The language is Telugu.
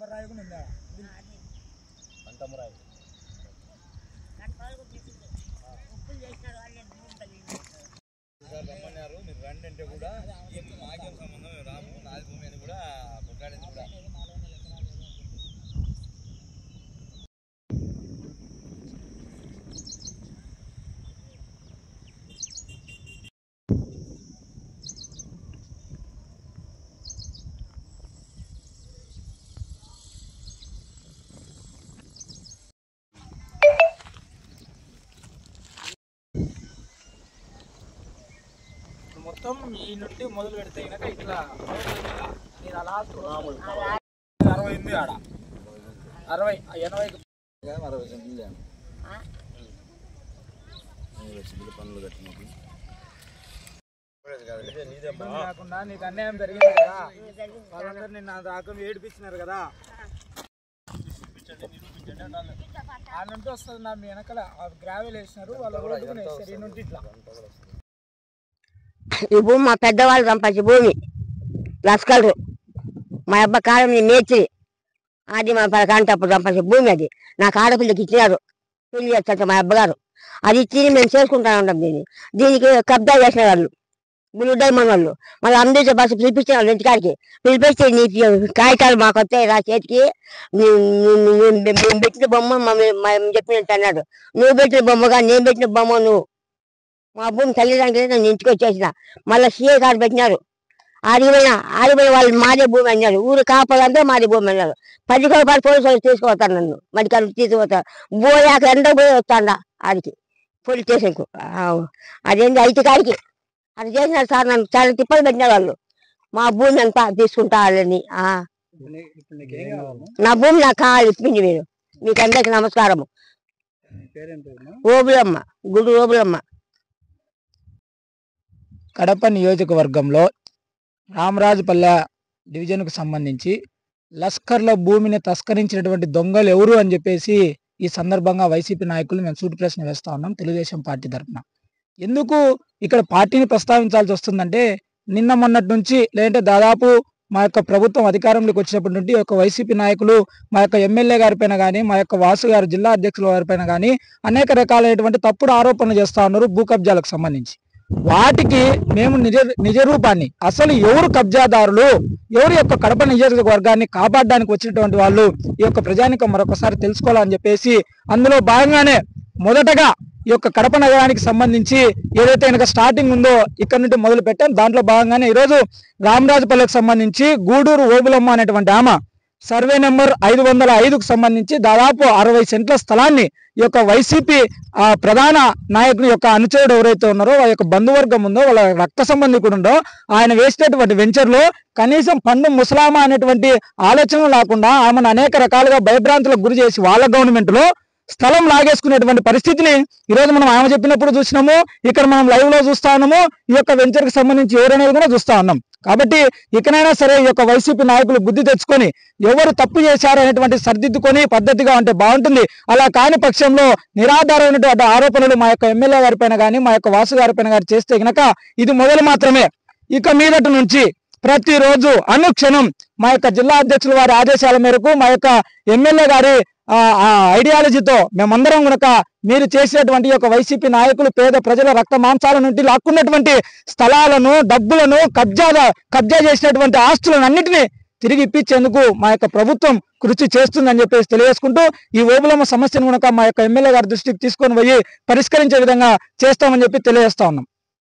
కంబరాయి కూడా ఉందా కంటమరాయి రమ్మన్నారు మీరు రండి అంటే కూడా మాకేం సంబంధం రాము నాది భూమి అని కూడా కొట్లాడింది కూడా మొత్తం ఈ నుండి మొదలు పెడితే కనుక ఇట్లా నేను అలా 68 ఆడ 60 80 పనులు కాకుండా నీకు అన్యాయం జరిగింది కదా వాళ్ళందరూ నిన్న దాకా ఏడిపించినారు కదా ఆ నుండి వస్తుంది నా మీ వెనకాల గ్రావెల్ వేసినారు వాళ్ళ రోడ్డుకుని వేస్తారు ఈ నుండి ఇట్లా ఈ భూమి మా పెద్దవాళ్ళు సంపాదించే భూమి లస్కలు మా అబ్బా కాలం మేచి అది మా కాంటప్పుడు సంపాదించే భూమి అది నాకు ఆడపిల్లకి ఇచ్చినారు పెళ్లి చేస్తారు మా అబ్బగారు అది ఇచ్చి మేము చేసుకుంటా ఉంటాం దీనికి కబ్జా చేసిన వాళ్ళు బ్లూ డైమండ్ వాళ్ళు మళ్ళీ అందరితో బస్సు పిలిపించిన వాళ్ళు ఇంటికాడికి పిలిపిస్తే నీ కాగితాలు మాకు వస్తాయి రా చేతికి మేము పెట్టిన బొమ్మ మేము చెప్పినట్టు అన్నాడు నువ్వు పెట్టిన బొమ్మగా నేను పెట్టిన బొమ్మ నువ్వు మా భూమి తల్లిదండ్రులు నేను ఇంటికి వచ్చేసిన మళ్ళీ సీఏ కార్డు పెట్టినారు ఆడిపోయిన వాళ్ళు మాదే భూమి అన్నారు ఊరు కాపాలంటే మాదే భూమి అన్నారు 10 రూపాయలు పోలీసు వాళ్ళు తీసుకుపోతారు నన్ను మడికాలు తీసుకుపోతారు పోయాక ఎండకు పోయి వస్తాడా ఆడికి పోలీస్ స్టేషన్కు అదేంటి ఐటీ కాడికి అది చేసినారు సార్ నన్ను చాలా తిప్పలు పెట్టిన వాళ్ళు మా భూమి అంతా తీసుకుంటా వాళ్ళని నా భూమి నాకు కావాలి ఇప్పింది మీరు మీకు అందరికి నమస్కారము ఓబులమ్మ గుడి ఓబులమ్మ కడప నియోజకవర్గంలో రామరాజుపల్లె డివిజన్కు సంబంధించి లస్కర్ల భూమిని తస్కరించినటువంటి దొంగలు ఎవరు అని చెప్పేసి ఈ సందర్భంగా వైసీపీ నాయకులు మేము సూటి ప్రశ్న వేస్తా ఉన్నాం తెలుగుదేశం పార్టీ తరఫున ఎందుకు ఇక్కడ పార్టీని ప్రస్తావించాల్సి వస్తుందంటే నిన్న మొన్నటి నుంచి లేదంటే దాదాపు మా యొక్క ప్రభుత్వం అధికారంలోకి వచ్చినప్పటి నుండి ఒక వైసీపీ నాయకులు మా యొక్క ఎమ్మెల్యే గారిపైన కానీ మా యొక్క వాసు గారు జిల్లా అధ్యక్షుల వారిపైన కానీ అనేక రకాలైనటువంటి తప్పుడు ఆరోపణలు చేస్తా ఉన్నారు భూ కబ్జాలకు సంబంధించి వాటికి మేము నిజ రూపాన్ని అసలు ఎవరు కబ్జాదారులు ఎవరి యొక్క కడప నియోజకవర్గాన్ని కాపాడడానికి వచ్చినటువంటి వాళ్ళు ఈ యొక్క ప్రజానికం మరొకసారి తెలుసుకోవాలని చెప్పేసి అందులో భాగంగానే మొదటగా ఈ యొక్క కడప నగరానికి సంబంధించి ఏదైతే కనుక స్టార్టింగ్ ఉందో ఇక్కడ నుండి మొదలు పెట్టాం దాంట్లో భాగంగానే ఈరోజు రామరాజుపల్లెకు సంబంధించి గూడూరు ఓబులమ్మ అనేటువంటి ఆమె సర్వే నెంబర్ 505కు సంబంధించి దాదాపు 60 సెంట్ల స్థలాన్ని ఈ యొక్క వైసీపీ ప్రధాన నాయకుని యొక్క అనుచరుడు ఎవరైతే ఉన్నారో వాళ్ళ యొక్క బంధువర్గం ఉందో వాళ్ళ రక్త సంబంధికుడు ఉందో ఆయన వేసినటువంటి వెంచర్లో కనీసం పండు ముసలామా అనేటువంటి ఆలోచనలు లేకుండా ఆమెను అనేక రకాలుగా భయభ్రాంతులకు గురి చేసి వాళ్ళ గవర్నమెంట్లో స్థలం లాగేసుకునేటువంటి పరిస్థితిని ఈరోజు మనం ఆమె చెప్పినప్పుడు చూసినాము ఇక్కడ మనం లైవ్ లో చూస్తా ఉన్నాము ఈ యొక్క వెంచర్ కి సంబంధించి ఎవరనేది కూడా చూస్తా ఉన్నాం కాబట్టి ఇకనైనా సరే ఈ యొక్క వైసీపీ నాయకులు బుద్ధి తెచ్చుకొని ఎవరు తప్పు చేశారు అనేటువంటి సరిదిద్దుకొని పద్ధతిగా ఉంటే బాగుంటుంది అలా కాని పక్షంలో నిరాధారమైనటువంటి ఆరోపణలు మా యొక్క ఎమ్మెల్యే గారిపైన కానీ మా యొక్క వాసు గారిపైన కానీ చేస్తే గనక ఇది మొదలు మాత్రమే ఇక మీదటి నుంచి ప్రతిరోజు అనుక్షణం మా యొక్క జిల్లా అధ్యక్షుల వారి ఆదేశాల మేరకు మా యొక్క ఎమ్మెల్యే గారి ఐడియాలజీతో మేమందరం కనుక మీరు చేసినటువంటి యొక్క వైసీపీ నాయకులు పేద ప్రజల రక్త మాంసాల నుండి లాక్కున్నటువంటి స్థలాలను డబ్బులను కబ్జా చేసినటువంటి ఆస్తులను అన్నిటినీ తిరిగి ఇప్పించేందుకు మా యొక్క ప్రభుత్వం కృషి చేస్తుందని చెప్పేసి తెలియజేసుకుంటూ ఈ ఓబులమ్మ సమస్యను కనుక మా యొక్క ఎమ్మెల్యే గారి దృష్టికి తీసుకొని పోయి పరిష్కరించే విధంగా చేస్తామని చెప్పి తెలియజేస్తా ఉన్నాం.